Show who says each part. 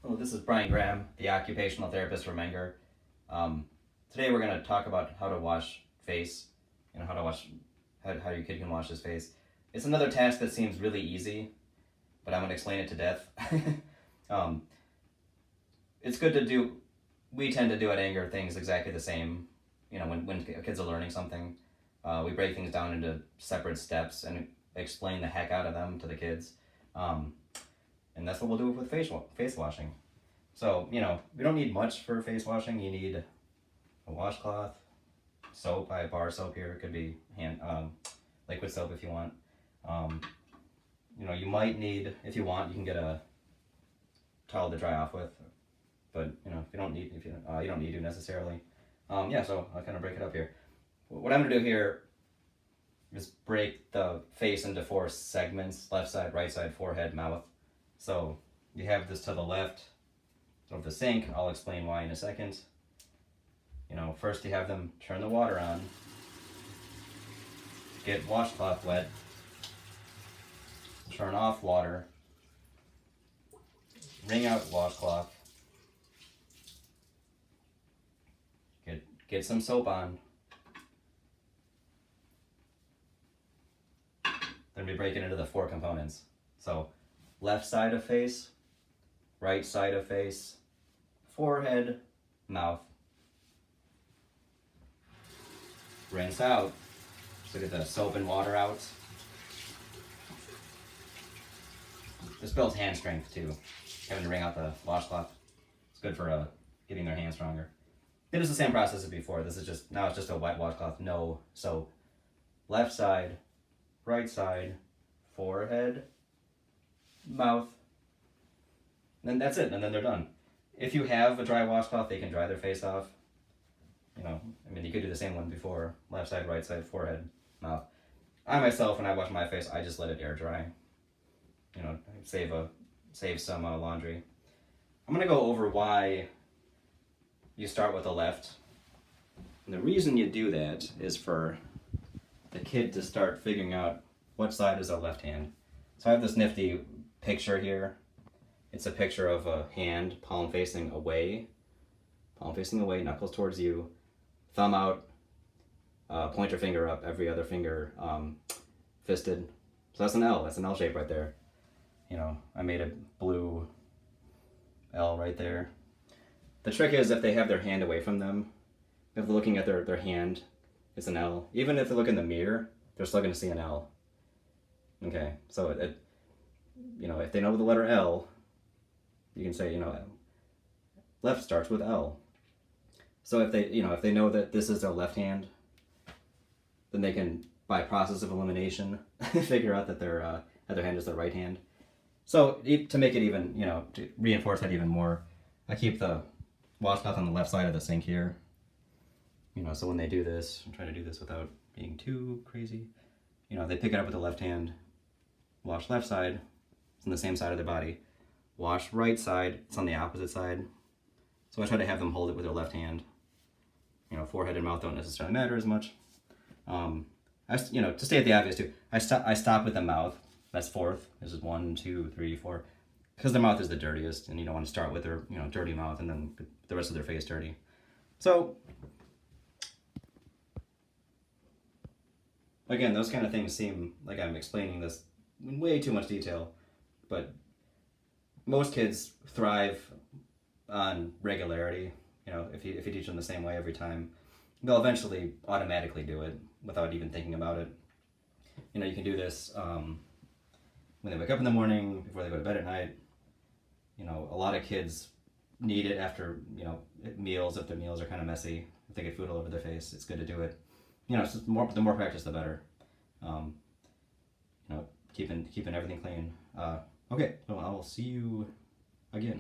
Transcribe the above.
Speaker 1: Hello, this is Brian Graham, the occupational therapist from Menger. Today we're going to talk about how to wash face, how your kid can wash his face. It's another task that seems really easy, but I'm going to explain it to death. It's good to do. We tend to do at Anger things exactly the same. When kids are learning something, we break things down into separate steps and explain the heck out of them to the kids. And that's what we'll do with face washing. So, we don't need much for face washing. You need a washcloth, soap. I have bar soap here. It could be liquid soap if you want. You might need, if you want, you can get a towel to dry off with. But, if you don't need, you don't need to necessarily. So I'll kind of break it up here. What I'm going to do here is break the face into 4 segments: left side, right side, forehead, mouth. So you have this to the left of the sink. I'll explain why in a second. First you have them turn the water on, get washcloth wet, turn off water, wring out washcloth, get some soap on. Then we break it into the 4 components. So left side of face, right side of face, forehead, mouth. Rinse out. So get the soap and water out. This builds hand strength too. Having to wring out the washcloth. It's good for getting their hands stronger. It is the same process as before. This is just, now it's just a wet washcloth, no soap. Left side, right side, forehead, mouth. And that's it, and then they're done. If you have a dry washcloth, they can dry their face off. You could do the same one before. Left side, right side, forehead, mouth. I myself, when I wash my face, I just let it air dry. Save some laundry. I'm gonna go over why you start with the left. And the reason you do that is for the kid to start figuring out what side is their left hand. So I have this nifty picture here. It's a picture of a hand, palm facing away, knuckles towards you, thumb out, pointer finger up, every other finger fisted. So that's an L. That's an L shape right there. I made a blue L right there. The trick is if they have their hand away from them, if they're looking at their hand, it's an L. Even if they look in the mirror, they're still going to see an L. Okay, so if they know the letter L, you can say, left starts with L. So if they know that this is their left hand, then they can, by process of elimination, figure out that their other hand is their right hand. So to make it even, to reinforce that even more, I keep the washcloth on the left side of the sink here. So when they do this, I'm trying to do this without being too crazy. They pick it up with the left hand, wash left side, it's on the same side of their body. Wash right side, it's on the opposite side. So I try to have them hold it with their left hand. Forehead and mouth don't necessarily matter as much. To state the obvious too, I stop with the mouth. That's 4th. This is 1, 2, 3, 4. Because their mouth is the dirtiest, and you don't want to start with their dirty mouth and then the rest of their face dirty. So again, those kind of things seem like I'm explaining this in way too much detail, but most kids thrive on regularity. If you teach them the same way every time, they'll eventually automatically do it without even thinking about it. You can do this when they wake up in the morning, before they go to bed at night. A lot of kids need it after, meals, if their meals are kind of messy, if they get food all over their face, it's good to do it. So the more practice, the better. Keeping everything clean. Okay, so I will see you again.